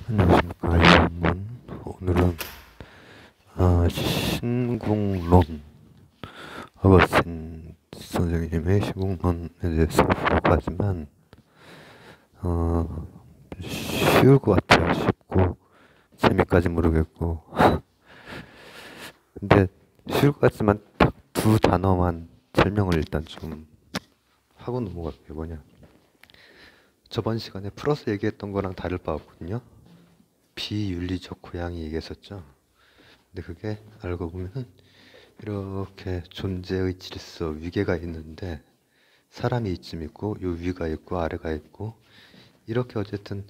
안녕하십니까. 이성문. 오늘은 신궁론, 어거스틴 선생님의 신궁론에 대해서 볼까 하지만 쉬울 것 같아요. 쉽고 재미까지 모르겠고 근데 쉬울 것 같지만 딱 두 단어만 설명을 일단 좀 하고 넘어갈게요. 뭐냐, 저번 시간에 풀어서 얘기했던 거랑 다를 바 없거든요. 비윤리적 고양이 얘기했었죠. 근데 그게 알고 보면은 이렇게 존재의 질서, 위계가 있는데 사람이 이쯤 있고 요 위가 있고 아래가 있고 이렇게 어쨌든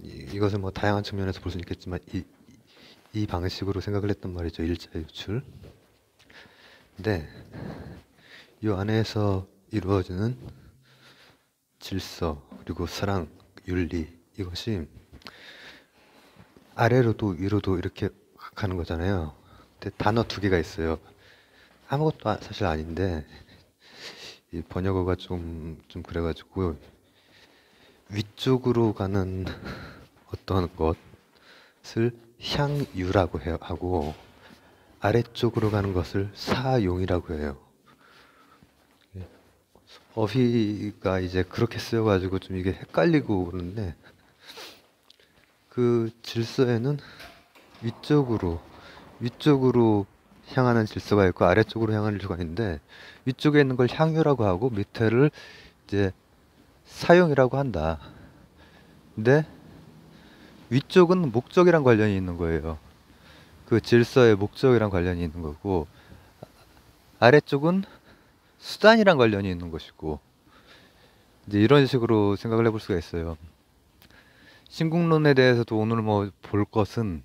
이것을 뭐 다양한 측면에서 볼 수 있겠지만 이 방식으로 생각을 했단 말이죠. 일자 유출. 근데 이 안에서 이루어지는 질서 그리고 사랑, 윤리, 이것이 아래로도 위로도 이렇게 가는 거잖아요. 근데 단어 두 개가 있어요. 아무것도 사실 아닌데 이 번역어가 좀 그래가지고 위쪽으로 가는 어떤 것을 향유라고 하고 아래쪽으로 가는 것을 사용이라고 해요. 어휘가 이제 그렇게 쓰여가지고 좀 이게 헷갈리고 그러는데, 그 질서에는 위쪽으로 향하는 질서가 있고 아래쪽으로 향하는 질서가 있는데, 위쪽에 있는 걸 향유라고 하고 밑에를 이제 사용이라고 한다. 근데 위쪽은 목적이랑 관련이 있는 거예요. 그 질서의 목적이랑 관련이 있는 거고, 아래쪽은 수단이랑 관련이 있는 것이고, 이제 이런 식으로 생각을 해볼 수가 있어요. 신궁론에 대해서도 오늘 뭐 볼 것은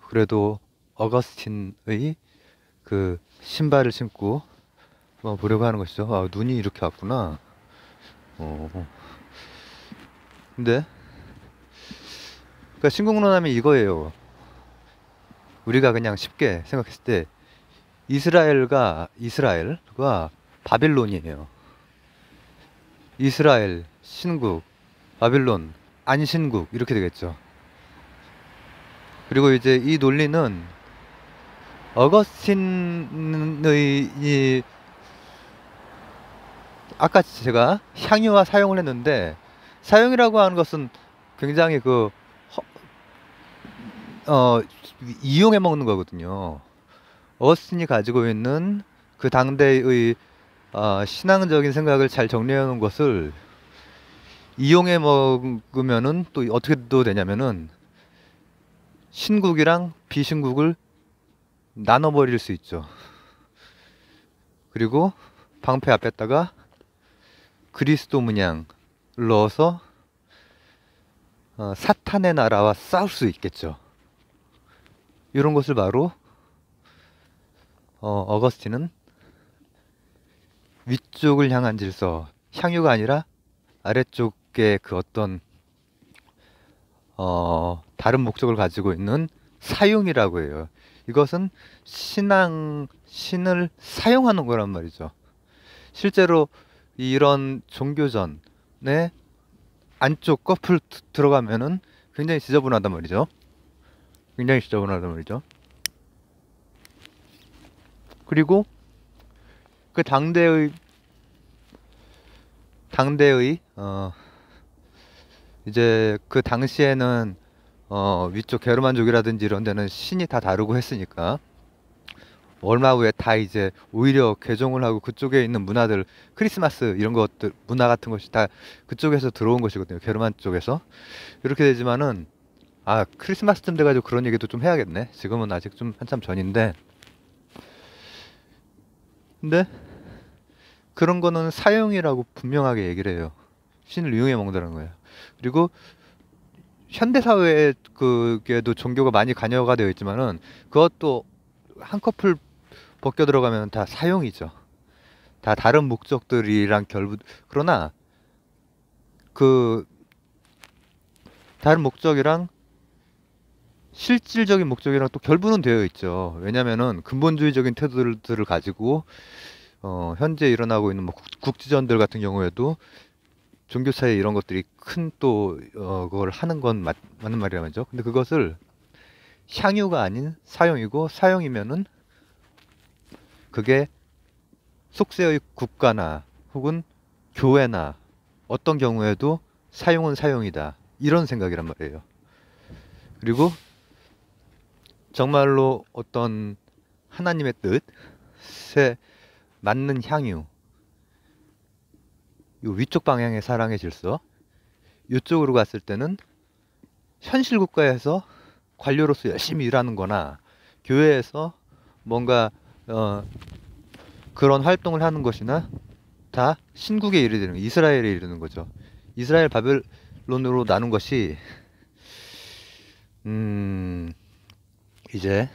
그래도 어거스틴의 그 신발을 신고 보려고 하는 것이죠. 눈이 이렇게 왔구나. 근데 그러니까 신궁론 하면 이거예요. 우리가 그냥 쉽게 생각했을 때 이스라엘과 바빌론이에요. 이스라엘, 신국, 바빌론, 안신국 이렇게 되겠죠. 그리고 이제 이 논리는 어거스틴의 아까 제가 향유와 사용을 했는데, 사용이라고 하는 것은 굉장히 이용해 먹는 거거든요. 어거스틴이 가지고 있는 그 당대의 신앙적인 생각을 잘 정리해 놓은 것을 이용해 먹으면은 또 어떻게 또 되냐면은 신국이랑 비신국을 나눠버릴 수 있죠. 그리고 방패 앞에다가 그리스도 문양을 넣어서 사탄의 나라와 싸울 수 있겠죠. 이런 것을 바로 어거스틴은 위쪽을 향한 질서, 향유가 아니라 아래쪽에 그 어떤 다른 목적을 가지고 있는 사용이라고 해요. 이것은 신을 사용하는 거란 말이죠. 실제로 이런 종교전에 안쪽 껍을 들어가면은 굉장히 지저분하단 말이죠. 그리고 그 당대의 이제 그 당시에는 위쪽 게르만족이라든지 이런 데는 신이 다 다르고 했으니까 얼마 후에 다 이제 오히려 개종을 하고 그쪽에 있는 문화들, 크리스마스 이런 것들, 문화 같은 것이 다 그쪽에서 들어온 것이거든요. 게르만 쪽에서. 이렇게 되지만은 크리스마스쯤 돼가지고 그런 얘기도 좀 해야겠네. 지금은 아직 좀 한참 전인데, 근데 그런 거는 사용이라고 분명하게 얘기를 해요. 신을 이용해 먹는다는 거예요. 그리고 현대 사회에 그게도 종교가 많이 관여가 되어 있지만은 그것도 한꺼풀 벗겨 들어가면 다 사용이죠. 다 다른 목적들이랑 그러나 그 다른 목적이랑 실질적인 목적이랑 또 결부는 되어 있죠. 왜냐면은 근본주의적인 태도들을 가지고 현재 일어나고 있는 뭐 국지전들 같은 경우에도 종교 차이 이런 것들이 큰 또 그걸 하는 건 맞는 말이란 말이죠. 근데 그것을 향유가 아닌 사용이고, 사용이면은 그게 속세의 국가나 혹은 교회나 어떤 경우에도 사용은 사용이다, 이런 생각이란 말이에요. 그리고 정말로 어떤 하나님의 뜻에 맞는 향유, 요 위쪽 방향의 사랑의 질서, 이쪽으로 갔을 때는 현실 국가에서 관료로서 열심히 일하는 거나 교회에서 뭔가 그런 활동을 하는 것이나 다 신국에 이르는, 이스라엘에 이르는 거죠. 이스라엘 바벨론으로 나눈 것이 이제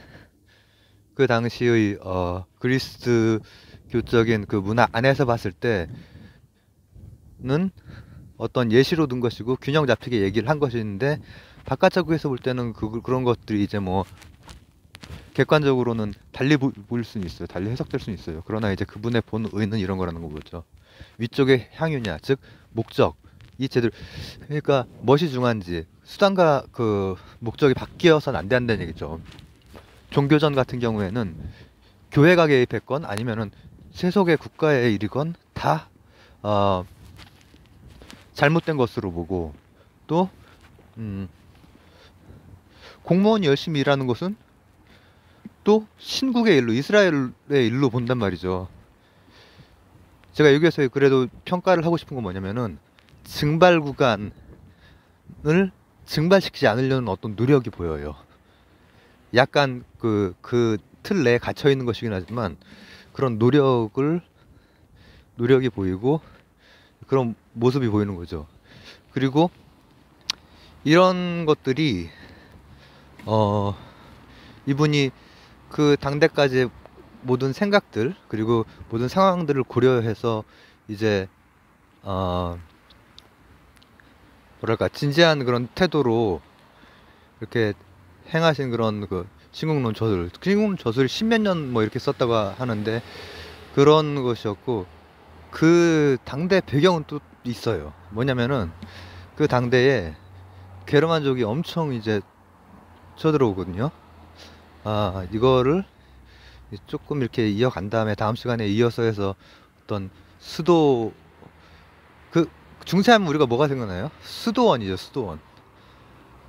그 당시의 그리스도교적인 그 문화 안에서 봤을 때는 어떤 예시로 든 것이고 균형 잡히게 얘기를 한 것인데, 바깥쪽에서 볼 때는 그런 것들이 이제 뭐 객관적으로는 달리 보일 수는 있어요. 달리 해석될 수는 있어요. 그러나 이제 그분의 본 의는 이런 거라는 거죠. 위쪽의 향유냐, 즉 목적, 이 제대로, 그러니까 무엇이 중요한지, 수단과 그 목적이 바뀌어서는 안 된다는 얘기죠. 종교전 같은 경우에는 교회가 개입했건 아니면은 세속의 국가의 일이건 다 잘못된 것으로 보고, 또 공무원이 열심히 일하는 것은 또 신국의 일로, 이스라엘의 일로 본단 말이죠. 제가 여기에서 그래도 평가를 하고 싶은 건 뭐냐면은, 증발 구간을 증발시키지 않으려는 어떤 노력이 보여요. 약간 그 틀 내에 갇혀 있는 것이긴 하지만 그런 노력이 보이고 그런 모습이 보이는 거죠. 그리고 이런 것들이 이분이 그 당대까지 모든 생각들 그리고 모든 상황들을 고려해서 이제 뭐랄까 진지한 그런 태도로 이렇게 행하신 그런 그 신국론 저술 십몇 년 뭐 이렇게 썼다고 하는데, 그런 것이었고, 그 당대 배경은 또 있어요. 뭐냐면은 그 당대에 게르만족이 엄청 이제 쳐들어오거든요. 이거를 조금 이렇게 이어간 다음에 다음 시간에 이어서 해서 어떤 수도, 그 중세하면 우리가 뭐가 생각나요? 수도원이죠. 수도원.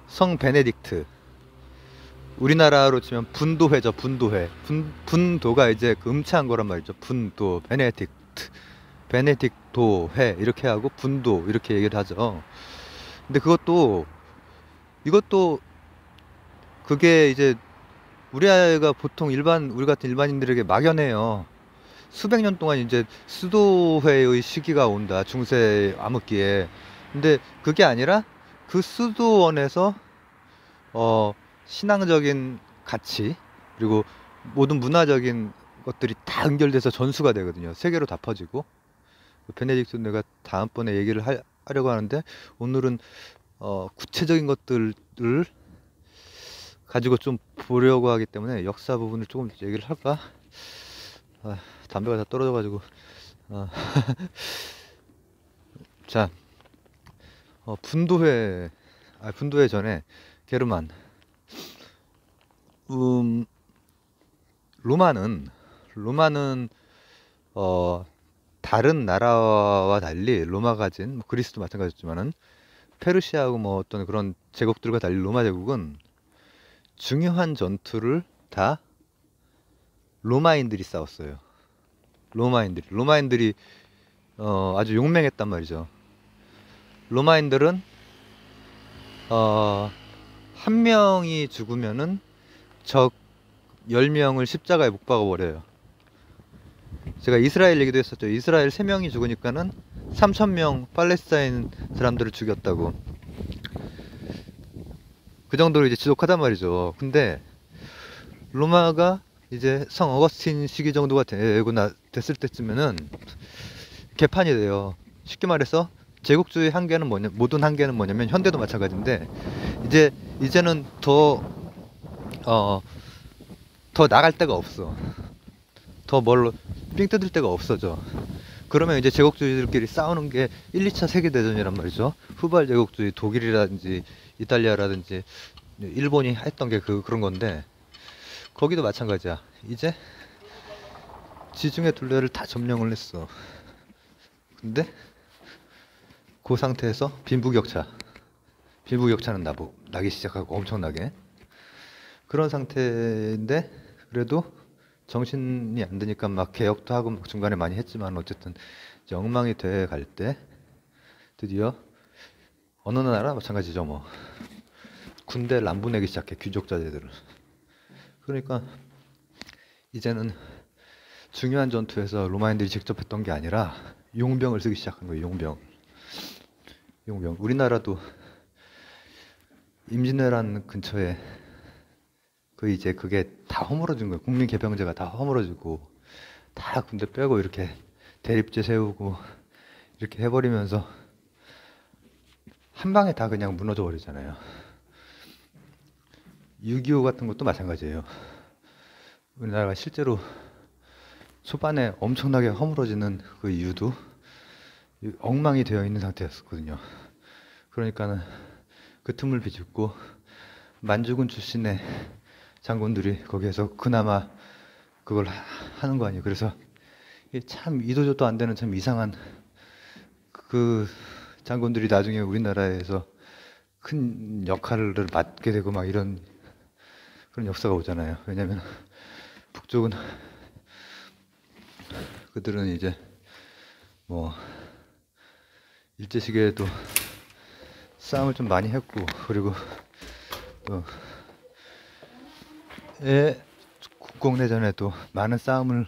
성 베네딕트. 우리나라로 치면 분도회죠. 분도회. 분도가 이제 그 음치한 거란 말이죠. 분도, 베네딕토회 이렇게 하고 분도 이렇게 얘기를 하죠. 근데 이것도 그게 이제 우리 아이가 보통 우리 같은 일반인들에게 막연해요. 수백 년 동안 이제 수도회의 시기가 온다, 중세 암흑기에. 근데 그게 아니라 그 수도원에서 신앙적인 가치 그리고 모든 문화적인 것들이 다 연결돼서 전수가 되거든요. 세계로 다 퍼지고. 베네딕트 내가 다음번에 얘기를 하려고 하는데, 오늘은 구체적인 것들을 가지고 좀 보려고 하기 때문에 역사 부분을 조금 얘기를 할까? 담배가 다 떨어져가지고. 자, 분도회 전에 게르만. 로마는 다른 나라와 달리 로마가 가진, 뭐 그리스도 마찬가지지만은 페르시아하고 뭐 어떤 그런 제국들과 달리 로마 제국은 중요한 전투를 다 로마인들이 싸웠어요. 로마인들이 아주 용맹했단 말이죠. 로마인들은 한 명이 죽으면은 적 10명을 십자가에 못 박아버려요. 제가 이스라엘 얘기도 했었죠. 이스라엘 3명이 죽으니까는 3,000명 팔레스타인 사람들을 죽였다고. 그 정도로 이제 지독하단 말이죠. 근데 로마가 이제 성 어거스틴 시기 정도가 됐을 때쯤에는 개판이 돼요. 쉽게 말해서 제국주의 한계는 모든 한계는 뭐냐면, 현대도 마찬가지인데 이제는 더 나갈 데가 없어. 더 뭘로 삥 뜯을 데가 없어져. 그러면 이제 제국주의들끼리 싸우는 게 1, 2차 세계대전이란 말이죠. 후발 제국주의 독일이라든지 이탈리아라든지 일본이 했던 게 그런 건데, 거기도 마찬가지야. 이제 지중해 둘레를 다 점령을 했어. 근데 그 상태에서 빈부격차는 나기 시작하고 엄청나게 그런 상태인데, 그래도 정신이 안 드니까 막 개혁도 하고 막 중간에 많이 했지만 어쨌든 이제 엉망이 돼 갈 때 드디어 어느 나라 마찬가지죠. 뭐 군대를 안 보내기 시작해, 귀족자제들을. 그러니까 이제는 중요한 전투에서 로마인들이 직접 했던 게 아니라 용병을 쓰기 시작한 거예요. 용병. 우리나라도 임진왜란 근처에 이제 그게 다 허물어진 거예요. 국민개병제가 다 허물어지고 다 군대 빼고 이렇게 대립제 세우고 이렇게 해버리면서 한 방에 다 그냥 무너져 버리잖아요. 6.25 같은 것도 마찬가지예요. 우리나라가 실제로 초반에 엄청나게 허물어지는 그 이유도 엉망이 되어 있는 상태였거든요. 그러니까는 그 틈을 비집고 만주군 출신의 장군들이 거기에서 그나마 그걸 하는 거 아니에요. 그래서 참 이도저도 안 되는 참 이상한 그 장군들이 나중에 우리나라에서 큰 역할을 맡게 되고 막 이런 그런 역사가 오잖아요. 왜냐면 북쪽은 그들은 이제 뭐 일제시기에도 싸움을 좀 많이 했고, 그리고 국공내전에도 많은 싸움을,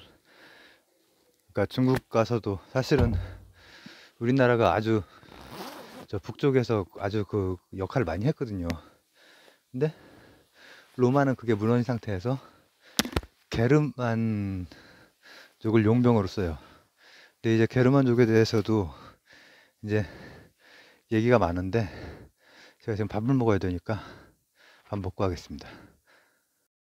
그러니까 중국 가서도 사실은 우리나라가 아주 저 북쪽에서 아주 그 역할을 많이 했거든요. 근데 로마는 그게 무너진 상태에서 게르만족을 용병으로 써요. 근데 이제 게르만족에 대해서도 이제 얘기가 많은데 제가 지금 밥을 먹어야 되니까 밥 먹고 하겠습니다.